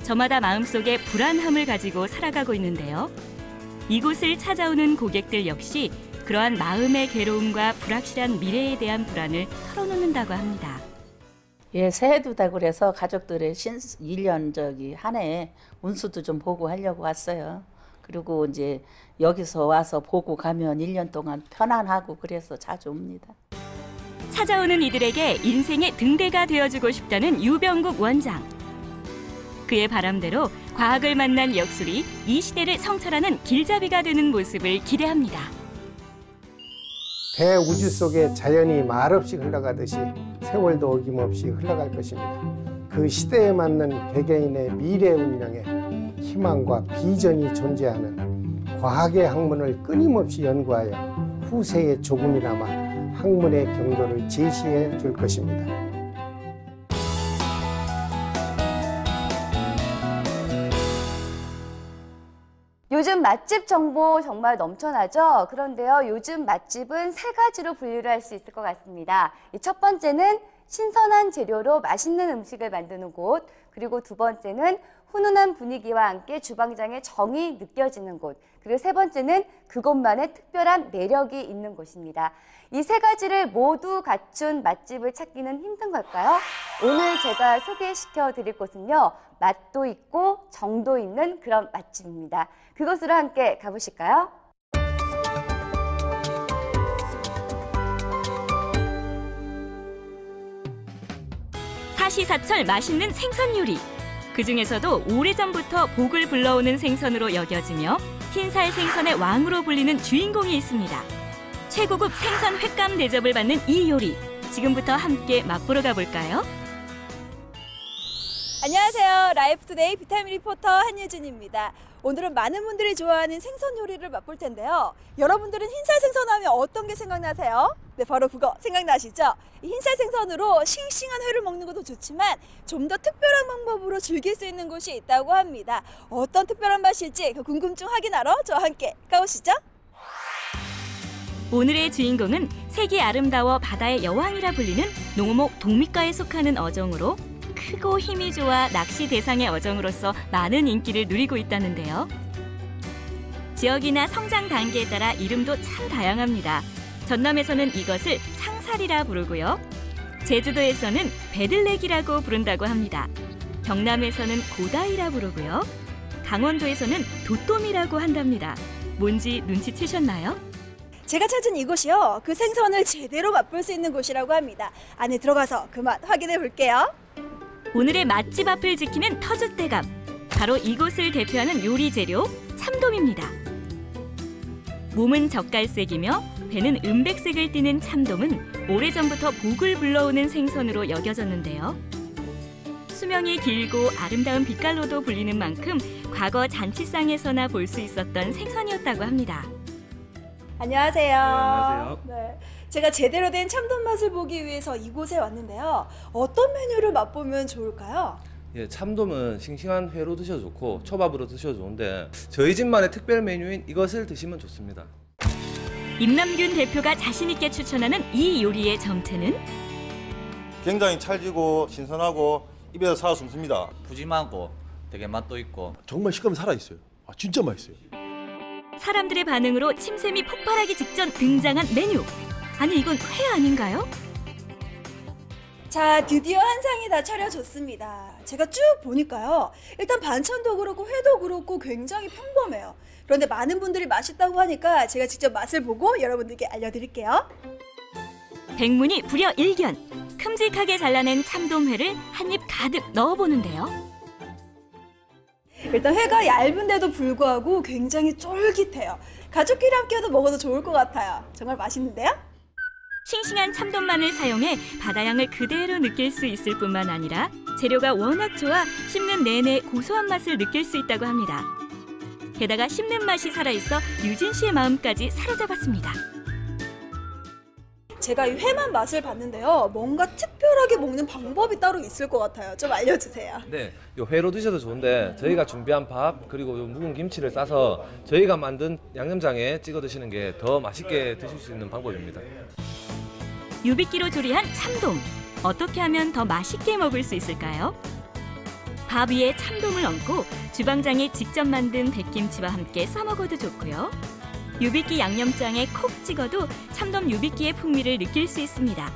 저마다 마음속에 불안함을 가지고 살아가고 있는데요. 이곳을 찾아오는 고객들 역시 그러한 마음의 괴로움과 불확실한 미래에 대한 불안을 털어놓는다고 합니다. 예, 새해도 되고 그래서 가족들의 1년 한 해 운수도 좀 보고 하려고 왔어요. 그리고 이제 여기서 와서 보고 가면 1년 동안 편안하고 그래서 자주 옵니다. 찾아오는 이들에게 인생의 등대가 되어주고 싶다는 유병국 원장. 그의 바람대로 과학을 만난 역술이 이 시대를 성찰하는 길잡이가 되는 모습을 기대합니다. 대우주 속에 자연이 말없이 흘러가듯이 세월도 어김없이 흘러갈 것입니다. 그 시대에 맞는 개개인의 미래 운명에 희망과 비전이 존재하는 과학의 학문을 끊임없이 연구하여 후세에 조금이나마 학문의 경로를 제시해 줄 것입니다. 요즘 맛집 정보 정말 넘쳐나죠? 그런데요, 요즘 맛집은 3가지로 분류를 할 수 있을 것 같습니다. 첫 번째는 신선한 재료로 맛있는 음식을 만드는 곳, 그리고 두 번째는 훈훈한 분위기와 함께 주방장의 정이 느껴지는 곳, 그리고 세 번째는 그곳만의 특별한 매력이 있는 곳입니다. 이 3가지를 모두 갖춘 맛집을 찾기는 힘든 걸까요? 오늘 제가 소개시켜 드릴 곳은요, 맛도 있고 정도 있는 그런 맛집입니다. 그곳으로 함께 가보실까요? 사시사철 맛있는 생선 요리. 그중에서도 오래전부터 복을 불러오는 생선으로 여겨지며 흰살 생선의 왕으로 불리는 주인공이 있습니다. 최고급 생선 횟감 대접을 받는 이 요리. 지금부터 함께 맛보러 가볼까요? 안녕하세요. 라이프투데이 비타민 리포터 한예준입니다. 오늘은 많은 분들이 좋아하는 생선 요리를 맛볼 텐데요. 여러분들은 흰살 생선 하면 어떤 게 생각나세요? 네, 바로 그거 생각나시죠? 이 흰살 생선으로 싱싱한 회를 먹는 것도 좋지만 좀 더 특별한 방법으로 즐길 수 있는 곳이 있다고 합니다. 어떤 특별한 맛일지 그 궁금증 확인하러 저와 함께 가보시죠. 오늘의 주인공은 색이 아름다워 바다의 여왕이라 불리는 농어목 동미과에 속하는 어종으로 크고 힘이 좋아 낚시 대상의 어종으로서 많은 인기를 누리고 있다는데요. 지역이나 성장 단계에 따라 이름도 참 다양합니다. 전남에서는 이것을 상살이라 부르고요. 제주도에서는 배들레기라고 부른다고 합니다. 경남에서는 고다이라 부르고요. 강원도에서는 도또미라고 한답니다. 뭔지 눈치채셨나요? 제가 찾은 이곳이요, 그 생선을 제대로 맛볼 수 있는 곳이라고 합니다. 안에 들어가서 그 맛 확인해 볼게요. 오늘의 맛집 앞을 지키는 터줏대감, 바로 이곳을 대표하는 요리 재료 참돔입니다. 몸은 젓갈색이며 배는 은백색을 띠는 참돔은 오래전부터 복을 불러오는 생선으로 여겨졌는데요. 수명이 길고 아름다운 빛깔로도 불리는 만큼 과거 잔치상에서나 볼 수 있었던 생선이었다고 합니다. 안녕하세요. 안녕하세요. 네, 제가 제대로 된 참돔 맛을 보기 위해서 이곳에 왔는데요. 어떤 메뉴를 맛보면 좋을까요? 예, 참돔은 싱싱한 회로 드셔도 좋고 초밥으로 드셔도 좋은데 저희 집만의 특별 메뉴인 이것을 드시면 좋습니다. 임남균 대표가 자신 있게 추천하는 이 요리의 정체는 굉장히 찰지고 신선하고 입에서 살아 숨습니다. 푸짐하고 되게 맛도 있고 정말 식감이 살아있어요. 진짜 맛있어요. 사람들의 반응으로 침샘이 폭발하기 직전 등장한 메뉴. 아니 이건 회 아닌가요? 자, 드디어 한 상이 다 차려졌습니다. 제가 쭉 보니까요. 일단 반찬도 그렇고 회도 그렇고 굉장히 평범해요. 그런데 많은 분들이 맛있다고 하니까 제가 직접 맛을 보고 여러분들께 알려드릴게요. 백문이 불여일견. 큼직하게 잘라낸 참돔회를 한 입 가득 넣어보는데요. 일단 회가 얇은데도 불구하고 굉장히 쫄깃해요. 가족끼리 함께도 먹어도 좋을 것 같아요. 정말 맛있는데요? 싱싱한 참돔만을 사용해 바다향을 그대로 느낄 수 있을 뿐만 아니라 재료가 워낙 좋아 씹는 내내 고소한 맛을 느낄 수 있다고 합니다. 게다가 씹는 맛이 살아있어 유진 씨의 마음까지 사로잡았습니다. 제가 이 회만 맛을 봤는데요. 뭔가 특별하게 먹는 방법이 따로 있을 것 같아요. 좀 알려주세요. 네, 요 회로 드셔도 좋은데 저희가 준비한 밥 그리고 요 묵은 김치를 싸서 저희가 만든 양념장에 찍어 드시는 게 더 맛있게 드실 수 있는 방법입니다. 유비끼로 조리한 참돔. 어떻게 하면 더 맛있게 먹을 수 있을까요? 밥 위에 참돔을 얹고 주방장이 직접 만든 백김치와 함께 싸먹어도 좋고요. 유비끼 양념장에 콕 찍어도 참돔 유비끼의 풍미를 느낄 수 있습니다.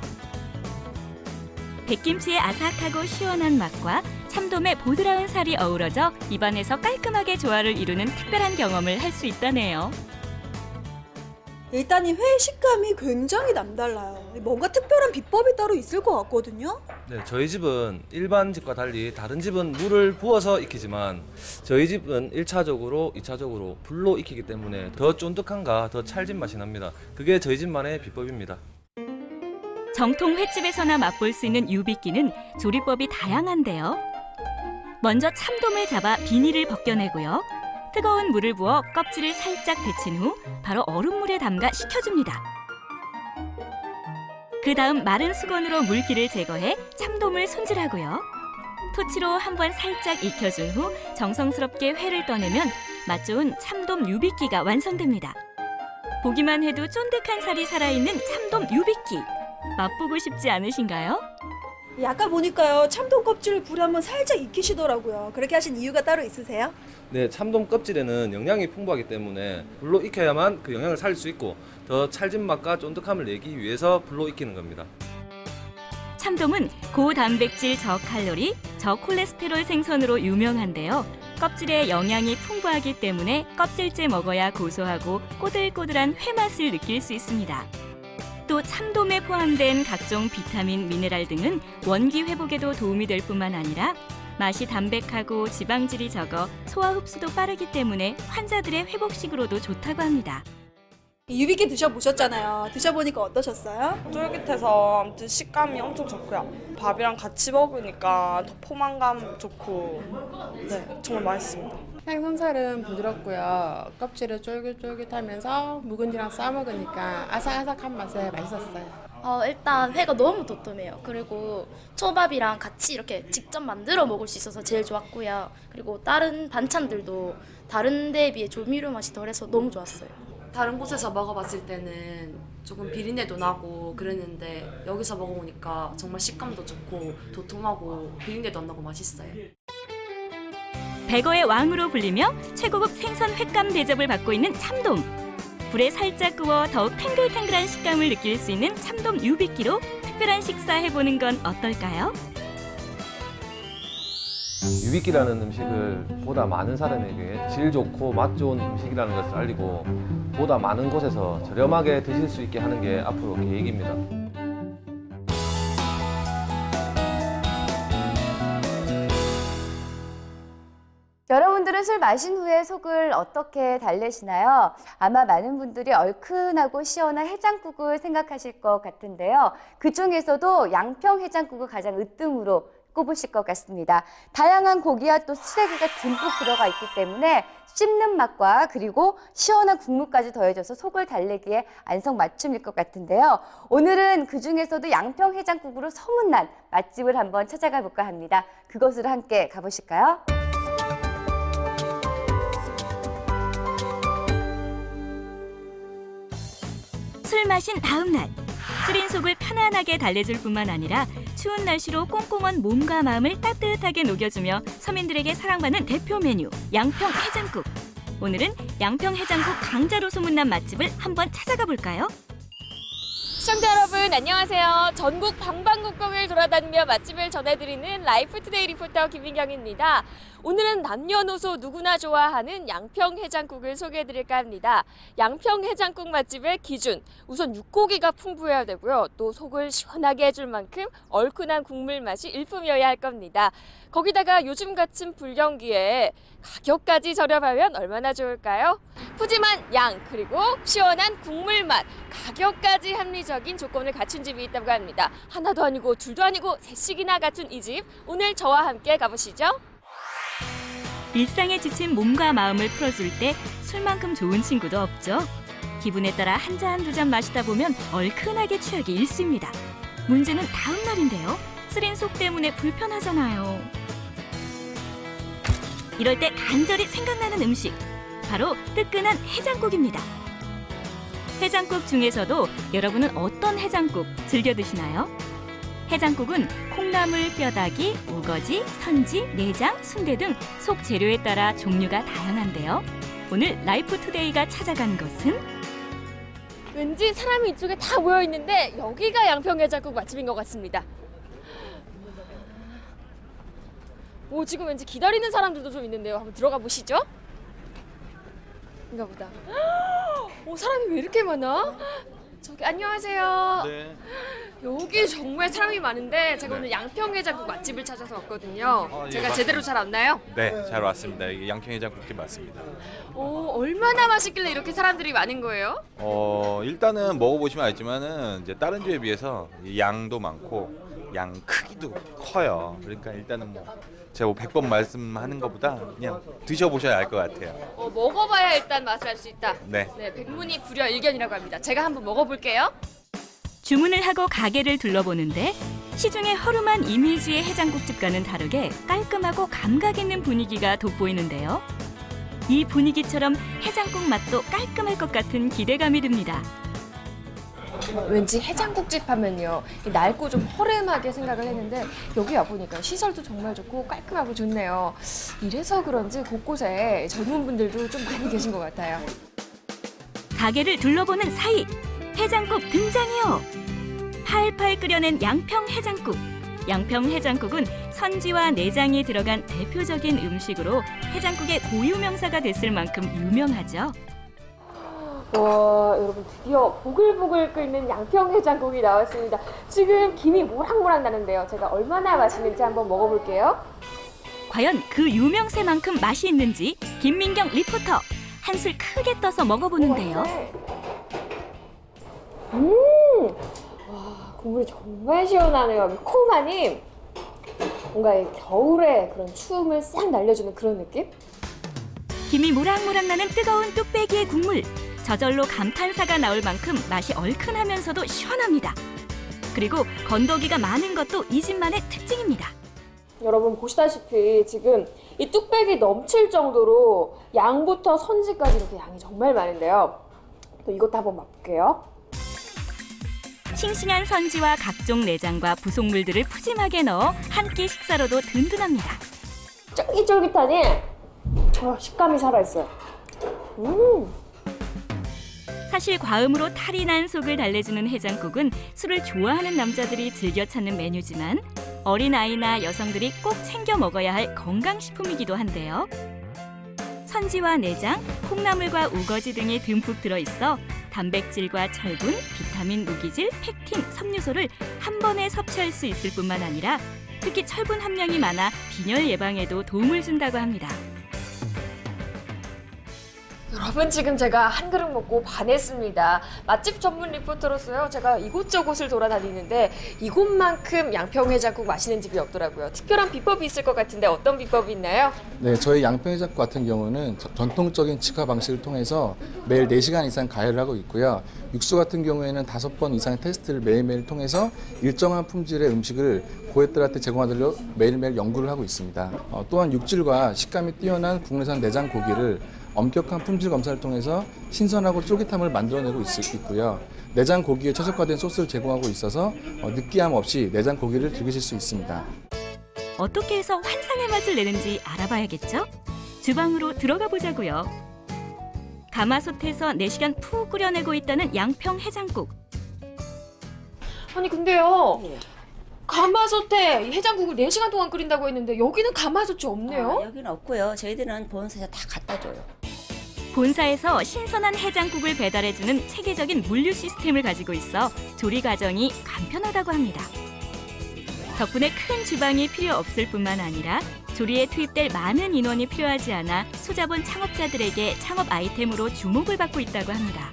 백김치의 아삭하고 시원한 맛과 참돔의 보드라운 살이 어우러져 입안에서 깔끔하게 조화를 이루는 특별한 경험을 할 수 있다네요. 일단 이 회 식감이 굉장히 남달라요. 뭔가 특별한 비법이 따로 있을 것 같거든요. 네, 저희 집은 일반 집과 달리 다른 집은 물을 부어서 익히지만 저희 집은 1차적으로, 2차적으로 불로 익히기 때문에 더 쫀득함과 더 찰진 맛이 납니다. 그게 저희 집만의 비법입니다. 정통 횟집에서나 맛볼 수 있는 유비끼는 조리법이 다양한데요. 먼저 참돔을 잡아 비닐을 벗겨내고요. 뜨거운 물을 부어 껍질을 살짝 데친 후 바로 얼음물에 담가 식혀줍니다. 그 다음 마른 수건으로 물기를 제거해 참돔을 손질하고요. 토치로 한번 살짝 익혀준 후 정성스럽게 회를 떠내면 맛 좋은 참돔 유비끼가 완성됩니다. 보기만 해도 쫀득한 살이 살아있는 참돔 유비끼. 맛보고 싶지 않으신가요? 아까 보니까요. 참돔 껍질을 불에 한번 살짝 익히시더라고요. 그렇게 하신 이유가 따로 있으세요? 네, 참돔 껍질에는 영양이 풍부하기 때문에 불로 익혀야만 그 영양을 살릴 수 있고 더 찰진 맛과 쫀득함을 내기 위해서 불로 익히는 겁니다. 참돔은 고단백질, 저칼로리, 저콜레스테롤 생선으로 유명한데요. 껍질에 영양이 풍부하기 때문에 껍질째 먹어야 고소하고 꼬들꼬들한 회맛을 느낄 수 있습니다. 또 참돔에 포함된 각종 비타민, 미네랄 등은 원기 회복에도 도움이 될 뿐만 아니라 맛이 담백하고 지방질이 적어 소화 흡수도 빠르기 때문에 환자들의 회복식으로도 좋다고 합니다. 유비끼 드셔보셨잖아요. 드셔보니까 어떠셨어요? 쫄깃해서 아무튼 식감이 엄청 좋고요. 밥이랑 같이 먹으니까 더 포만감 좋고 네, 정말 맛있습니다. 생선살은 부드럽고요. 껍질은 쫄깃쫄깃하면서 묵은지랑 싸 먹으니까 아삭아삭한 맛에 맛있었어요. 일단 회가 너무 도톰해요. 그리고 초밥이랑 같이 이렇게 직접 만들어 먹을 수 있어서 제일 좋았고요. 그리고 다른 반찬들도 다른 데에 비해 조미료 맛이 덜해서 너무 좋았어요. 다른 곳에서 먹어봤을 때는 조금 비린내도 나고 그랬는데 여기서 먹어보니까 정말 식감도 좋고 도톰하고 비린내도 안 나고 맛있어요. 백어의 왕으로 불리며 최고급 생선 횟감 대접을 받고 있는 참돔. 불에 살짝 구워 더욱 탱글탱글한 식감을 느낄 수 있는 참돔 유비끼로 특별한 식사 해보는 건 어떨까요? 유비끼라는 음식을 보다 많은 사람에게 질 좋고 맛 좋은 음식이라는 것을 알리고 보다 많은 곳에서 저렴하게 드실 수 있게 하는 게 앞으로 계획입니다. 여러분들은 술 마신 후에 속을 어떻게 달래시나요? 아마 많은 분들이 얼큰하고 시원한 해장국을 생각하실 것 같은데요. 그중에서도 양평 해장국을 가장 으뜸으로 꼽으실 것 같습니다. 다양한 고기와 또 시래기가 듬뿍 들어가 있기 때문에 씹는 맛과 그리고 시원한 국물까지 더해져서 속을 달래기에 안성맞춤일 것 같은데요. 오늘은 그중에서도 양평 해장국으로 소문난 맛집을 한번 찾아가 볼까 합니다. 그곳으로 함께 가보실까요? 술 마신 다음 날, 쓰린 속을 편안하게 달래줄 뿐만 아니라 추운 날씨로 꽁꽁한 몸과 마음을 따뜻하게 녹여주며 서민들에게 사랑받는 대표 메뉴 양평 해장국. 오늘은 양평 해장국 강자로 소문난 맛집을 한번 찾아가 볼까요? 시청자 여러분 안녕하세요. 전국 방방곡곡을 돌아다니며 맛집을 전해드리는 라이프투데이 리포터 김민경입니다. 오늘은 남녀노소 누구나 좋아하는 양평 해장국을 소개해드릴까 합니다. 양평 해장국 맛집의 기준, 우선 육고기가 풍부해야 되고요. 또 속을 시원하게 해줄 만큼 얼큰한 국물 맛이 일품이어야 할 겁니다. 거기다가 요즘 같은 불경기에 가격까지 저렴하면 얼마나 좋을까요? 푸짐한 양 그리고 시원한 국물 맛, 가격까지 합리적인 조건을 갖춘 집이 있다고 합니다. 하나도 아니고 둘도 아니고 셋씩이나 갖춘 이 집, 오늘 저와 함께 가보시죠. 일상에 지친 몸과 마음을 풀어줄 때 술만큼 좋은 친구도 없죠. 기분에 따라 한 잔, 두 잔 마시다 보면 얼큰하게 취하기 일쑤입니다. 문제는 다음 날인데요. 쓰린 속 때문에 불편하잖아요. 이럴 때 간절히 생각나는 음식, 바로 뜨끈한 해장국입니다. 해장국 중에서도 여러분은 어떤 해장국 즐겨 드시나요? 해장국은 콩나물, 뼈다귀, 우거지, 선지, 내장, 순대 등 속 재료에 따라 종류가 다양한데요. 오늘 라이프투데이가 찾아간 곳은 왠지 사람이 이쪽에 다 모여 있는데 여기가 양평 해장국 맛집인 것 같습니다. 오, 지금 왠지 기다리는 사람들도 좀 있는데요. 한번 들어가 보시죠. 인가 보다. 오, 사람이 왜 이렇게 많아? 저기 안녕하세요. 네. 여기 정말 사람이 많은데 제가 네. 오늘 양평 해장국 맛집을 찾아서 왔거든요. 예, 제가 맞습니다. 제대로 잘 왔나요? 네, 잘 왔습니다. 이게 양평 해장국집 맞습니다. 오, 얼마나 맛있길래 이렇게 사람들이 많은 거예요? 일단은 먹어보시면 알지만은 이제 다른 집에 비해서 이 양도 많고 양 크기도 커요. 그러니까 일단은 뭐 제가 100번 말씀하는 것보다 그냥 드셔보셔야 알 것 같아요. 먹어봐야 일단 맛을 알 수 있다. 네. 네, 백문이 불여일견이라고 합니다. 제가 한번 먹어볼게요. 주문을 하고 가게를 둘러보는데 시중의 허름한 이미지의 해장국집과는 다르게 깔끔하고 감각 있는 분위기가 돋보이는데요. 이 분위기처럼 해장국 맛도 깔끔할 것 같은 기대감이 듭니다. 왠지 해장국집 하면요, 낡고 좀 허름하게 생각을 했는데 여기 와보니까 시설도 정말 좋고 깔끔하고 좋네요. 이래서 그런지 곳곳에 젊은 분들도 좀 많이 계신 것 같아요. 가게를 둘러보는 사이 해장국 등장이요. 팔팔 끓여낸 양평 해장국. 양평 해장국은 선지와 내장이 들어간 대표적인 음식으로 해장국의 고유명사가 됐을 만큼 유명하죠. 와, 여러분 드디어 보글보글 끓는 양평 해장국이 나왔습니다. 지금 김이 모락모락 나는데요. 제가 얼마나 맛있는지 한번 먹어볼게요. 과연 그 유명세만큼 맛이 있는지 김민경 리포터 한술 크게 떠서 먹어보는데요. 와, 국물이 정말 시원하네요. 매콤하니 뭔가 겨울에 그런 추움을 싹 날려주는 그런 느낌? 김이 모락모락 나는 뜨거운 뚝배기의 국물. 저절로 감탄사가 나올 만큼 맛이 얼큰하면서도 시원합니다. 그리고 건더기가 많은 것도 이 집만의 특징입니다. 여러분 보시다시피 지금 이 뚝배기 넘칠 정도로 양부터 선지까지 이렇게 양이 정말 많은데요. 또 이것도 한번 맛볼게요. 싱싱한 선지와 각종 내장과 부속물들을 푸짐하게 넣어 한 끼 식사로도 든든합니다. 쫄깃쫄깃하니 식감이 살아있어요. 사실 과음으로 탈이 난 속을 달래주는 해장국은 술을 좋아하는 남자들이 즐겨 찾는 메뉴지만 어린아이나 여성들이 꼭 챙겨 먹어야 할 건강식품이기도 한데요. 선지와 내장, 콩나물과 우거지 등이 듬뿍 들어있어 단백질과 철분, 비타민, 무기질, 팩틴, 섬유소를 한 번에 섭취할 수 있을 뿐만 아니라 특히 철분 함량이 많아 빈혈 예방에도 도움을 준다고 합니다. 여러분 지금 제가 한 그릇 먹고 반했습니다. 맛집 전문 리포터로서요. 제가 이곳저곳을 돌아다니는데 이곳만큼 양평해장국 맛있는 집이 없더라고요. 특별한 비법이 있을 것 같은데 어떤 비법이 있나요? 네, 저희 양평해장국 같은 경우는 전통적인 직화 방식을 통해서 매일 4시간 이상 가열을 하고 있고요. 육수 같은 경우에는 5번 이상의 테스트를 매일매일 통해서 일정한 품질의 음식을 고객들한테 제공하도록 매일매일 연구를 하고 있습니다. 또한 육질과 식감이 뛰어난 국내산 내장 고기를 엄격한 품질 검사를 통해서 신선하고 쫄깃함을 만들어내고 있고요. 내장 고기에 최적화된 소스를 제공하고 있어서 느끼함 없이 내장 고기를 즐기실 수 있습니다. 어떻게 해서 환상의 맛을 내는지 알아봐야겠죠? 주방으로 들어가 보자고요. 가마솥에서 4시간 푹 끓여내고 있다는 양평 해장국. 아니 근데요. 가마솥에 해장국을 4시간 동안 끓인다고 했는데 여기는 가마솥이 없네요? 여기는 없고요. 저희들은 본사에서 다 갖다 줘요. 본사에서 신선한 해장국을 배달해주는 체계적인 물류 시스템을 가지고 있어 조리 과정이 간편하다고 합니다. 덕분에 큰 주방이 필요 없을 뿐만 아니라 조리에 투입될 많은 인원이 필요하지 않아 소자본 창업자들에게 창업 아이템으로 주목을 받고 있다고 합니다.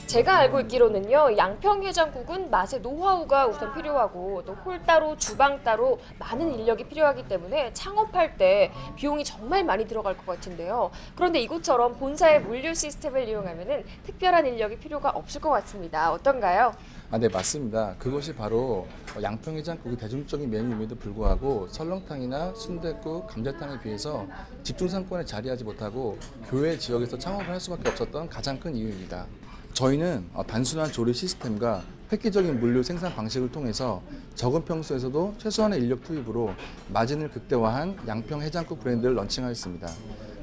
제가 알고 있기로는요. 양평해장국은 맛의 노하우가 우선 필요하고 또 홀 따로 주방 따로 많은 인력이 필요하기 때문에 창업할 때 비용이 정말 많이 들어갈 것 같은데요. 그런데 이곳처럼 본사의 물류 시스템을 이용하면 특별한 인력이 필요가 없을 것 같습니다. 어떤가요? 네, 맞습니다. 그것이 바로 양평해장국이 대중적인 메뉴임에도 불구하고 설렁탕이나 순댓국, 감자탕에 비해서 집중 상권에 자리하지 못하고 교외 지역에서 창업을 할 수밖에 없었던 가장 큰 이유입니다. 저희는 단순한 조리 시스템과 획기적인 물류 생산 방식을 통해서 적은 평수에서도 최소한의 인력 투입으로 마진을 극대화한 양평 해장국 브랜드를 런칭하였습니다.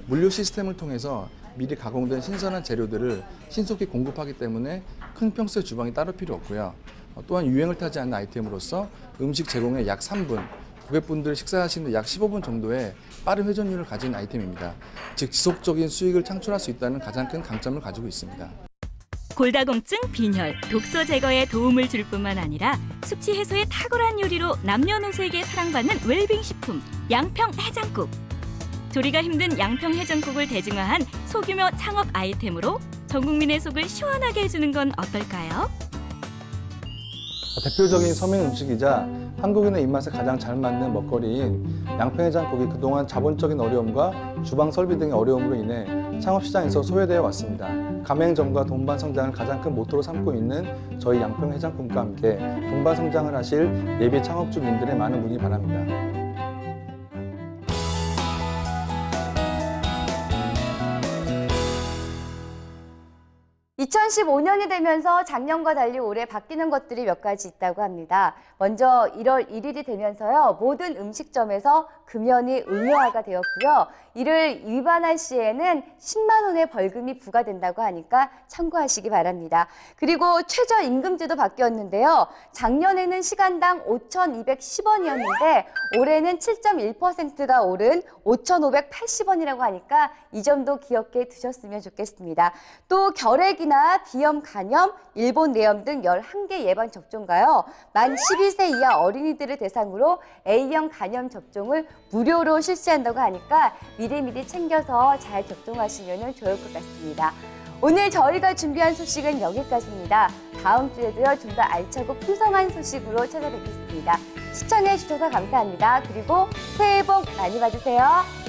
물류 시스템을 통해서 미리 가공된 신선한 재료들을 신속히 공급하기 때문에 큰 평수의 주방이 따로 필요 없고요. 또한 유행을 타지 않는 아이템으로서 음식 제공의 약 3분, 고객분들 식사하시는 약 15분 정도의 빠른 회전율을 가진 아이템입니다. 즉 지속적인 수익을 창출할 수 있다는 가장 큰 강점을 가지고 있습니다. 골다공증, 빈혈, 독소 제거에 도움을 줄 뿐만 아니라 숙취 해소에 탁월한 요리로 남녀노소에게 사랑받는 웰빙 식품 양평 해장국. 조리가 힘든 양평 해장국을 대중화한 소규모 창업 아이템으로 전 국민의 속을 시원하게 해주는 건 어떨까요? 대표적인 서민 음식이자 한국인의 입맛에 가장 잘 맞는 먹거리인 양평해장국이 그동안 자본적인 어려움과 주방 설비 등의 어려움으로 인해 창업시장에서 소외되어 왔습니다. 가맹점과 동반 성장을 가장 큰 모토로 삼고 있는 저희 양평해장국과 함께 동반 성장을 하실 예비 창업 중인들의 많은 문의 바랍니다. 2015년이 되면서 작년과 달리 올해 바뀌는 것들이 몇 가지 있다고 합니다. 먼저 1월 1일이 되면서요. 모든 음식점에서 금연이 의무화가 되었고요. 이를 위반할 시에는 10만 원의 벌금이 부과된다고 하니까 참고하시기 바랍니다. 그리고 최저임금제도 바뀌었는데요. 작년에는 시간당 5,210원이었는데 올해는 7.1%가 오른 5,580원이라고 하니까 이 점도 기억해 두셨으면 좋겠습니다. 또 결핵이나 비염, 간염, 일본 내염 등 11개 예방접종가요. 만 12세 이하 어린이들을 대상으로 A형 간염 접종을 무료로 실시한다고 하니까 미리미리 챙겨서 잘 접종하시면 좋을 것 같습니다. 오늘 저희가 준비한 소식은 여기까지입니다. 다음 주에도요, 좀 더 알차고 풍성한 소식으로 찾아뵙겠습니다. 시청해 주셔서 감사합니다. 그리고 새해 복 많이 받으세요.